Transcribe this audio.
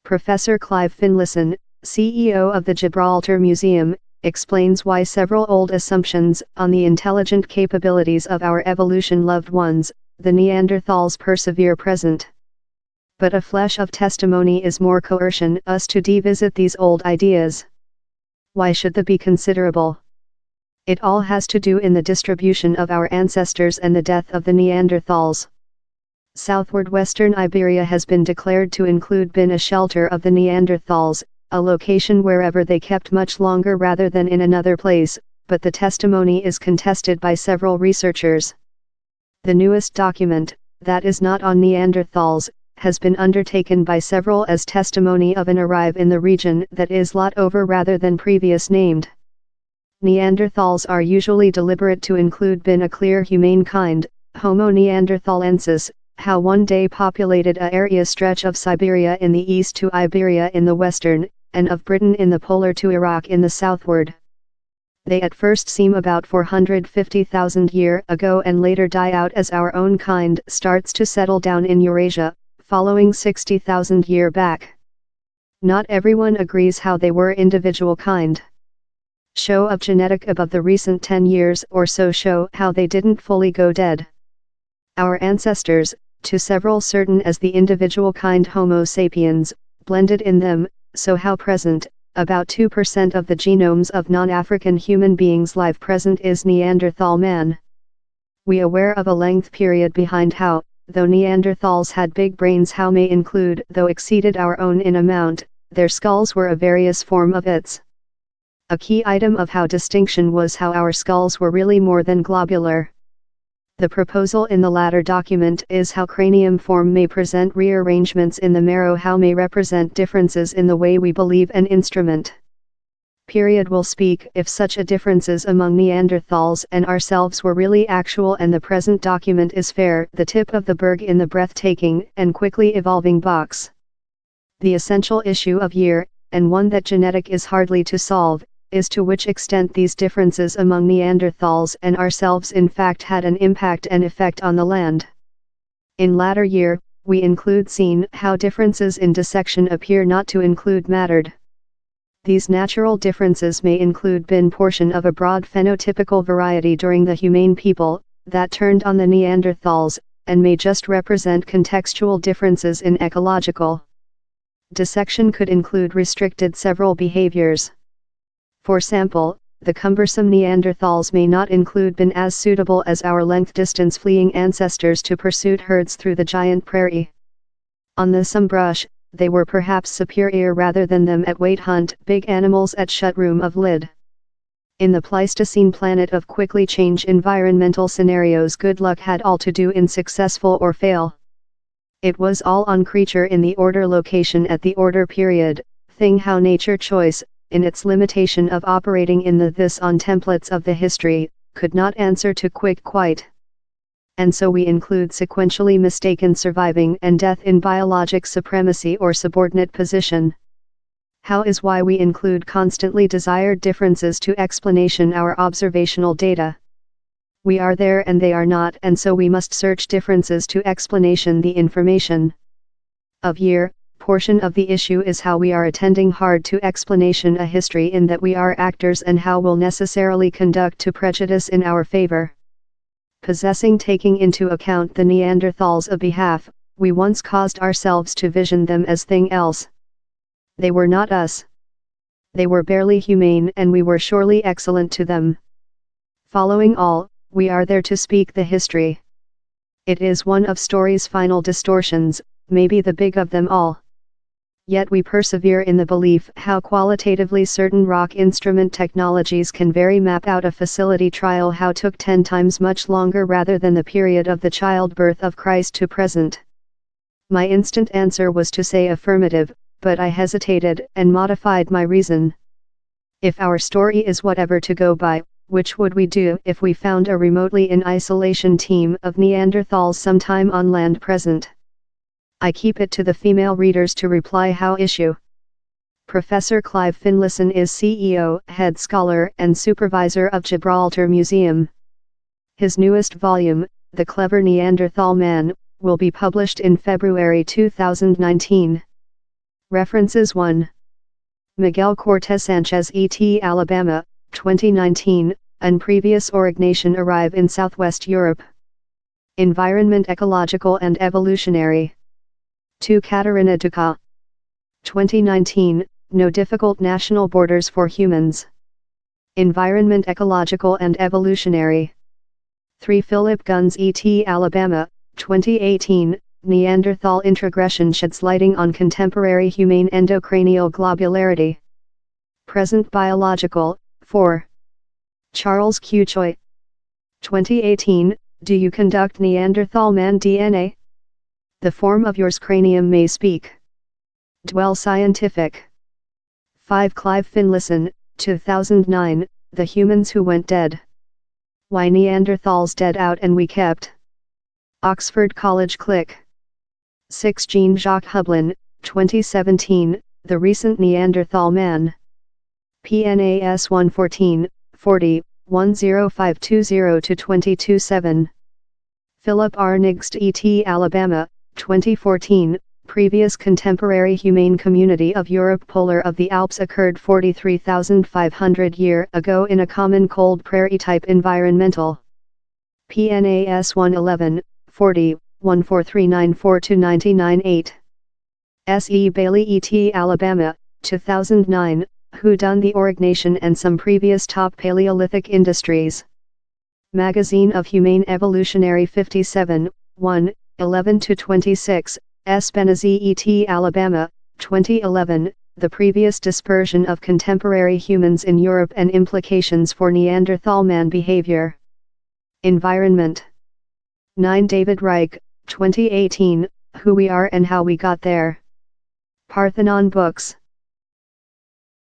Professor Clive Finlayson, CEO of the Gibraltar Museum, explains why several old assumptions on the intelligent capabilities of our evolution-loved ones, the Neanderthals, persevere present. But a flash of testimony is more coercion us to revisit these old ideas. Why should they be considerable? It all has to do in the distribution of our ancestors and the death of the Neanderthals. Southward western Iberia has been declared to include been a shelter of the Neanderthals, a location wherever they kept much longer rather than in another place, but the testimony is contested by several researchers. The newest document, that is not on Neanderthals, has been undertaken by several as testimony of an arrive in the region that is lot over rather than previous named. Neanderthals are usually deliberate to include been a clear humane kind, Homo neanderthalensis, how one day populated a area stretch of Siberia in the east to Iberia in the western, and of Britain in the polar to Iraq in the southward. They at first seem about 450,000 years ago and later die out as our own kind starts to settle down in Eurasia, following 60,000 years back. Not everyone agrees how they were individual kind. Show of genetic above the recent 10 years or so show how they didn't fully go dead. Our ancestors, to several certain as the individual kind Homo sapiens, blended in them, so how present, about 2% of the genomes of non-African human beings live present is Neanderthal man. We aware of a length period behind how, though Neanderthals had big brains how may include though exceeded our own in amount, their skulls were a various form of its. A key item of how distinction was how our skulls were really more than globular. The proposal in the latter document is how cranium form may present rearrangements in the marrow how may represent differences in the way we believe an instrument. Period will speak if such a differences among Neanderthals and ourselves were really actual and the present document is fair, the tip of the berg in the breathtaking and quickly evolving box. The essential issue of year, and one that genetic is hardly to solve, is to which extent these differences among Neanderthals and ourselves in fact had an impact and effect on the land. In latter year, we include seen how differences in dissection appear not to include mattered. These natural differences may include been portion of a broad phenotypical variety during the humane people, that turned on the Neanderthals, and may just represent contextual differences in ecological. Dissection could include restricted several behaviors. For example, the cumbersome Neanderthals may not include been as suitable as our length-distance fleeing ancestors to pursuit herds through the giant prairie. On the some brush, they were perhaps superior rather than them at weight hunt big animals at shut room of lid. In the Pleistocene planet of quickly change environmental scenarios good luck had all to do in successful or fail. It was all on creature in the order location at the order period, thing how nature choice, in its limitation of operating in the this on templates of the history, could not answer to quick quite. And so we include sequentially mistaken surviving and death in biologic supremacy or subordinate position. How is why we include constantly desired differences to explanation our observational data. We are there and they are not and so we must search differences to explanation the information. Of year, portion of the issue is how we are attending hard to explanation a history in that we are actors and how will necessarily conduct to prejudice in our favor. Possessing taking into account the Neanderthals a behalf, we once caused ourselves to vision them as thing else. They were not us. They were barely humane and we were surely excellent to them. Following all, we are there to speak the history. It is one of story's final distortions, maybe the big of them all. Yet we persevere in the belief how qualitatively certain rock instrument technologies can vary map out a facility trial how took 10 times much longer rather than the period of the childbirth of Christ to present. My instant answer was to say affirmative, but I hesitated and modified my reason. If our story is whatever to go by, which would we do if we found a remotely in isolation team of Neanderthals sometime on land present? I keep it to the female readers to reply how issue. Professor Clive Finlayson is CEO, head scholar and supervisor of Gibraltar Museum. His newest volume, The Clever Neanderthal Man, will be published in February 2019. References 1. Miguel Cortez Sanchez et Alabama, 2019, and previous origination arrive in Southwest Europe. Environment Ecological and Evolutionary. 2 Catarina Duca. 2019, No Difficult National Borders for Humans. Environment Ecological and Evolutionary. 3 Philip Guns et Alabama, 2018, Neanderthal introgression sheds lighting on contemporary humane endocranial globularity. Present Biological, 4. Charles Q. Choi. 2018, Do you conduct Neanderthal man DNA? The form of yours cranium may speak. Dwell Scientific. 5 Clive Finlayson, 2009, The Humans Who Went Dead. Why Neanderthals Dead Out and We Kept. Oxford College Click. 6 Jean-Jacques Hublin, 2017, The Recent Neanderthal Man. PNAS 114, 40, 10520-227. Philip R. Nigst et Alabama, 2014, Previous Contemporary Humane Community of Europe Polar of the Alps occurred 43,500 years ago in a common cold prairie-type environmental. PNAS 111, 40, 14394-998. S. E. Bailey et Alabama, 2009, Who Done the Origination and Some Previous Top Paleolithic Industries. Magazine of Humane Evolutionary 57, 1, 11-26, S. Benazzi et Alabama, 2011, The Previous Dispersion of Contemporary Humans in Europe and Implications for Neanderthal Man Behavior. Environment. 9 David Reich, 2018, Who We Are and How We Got There. Parthenon Books.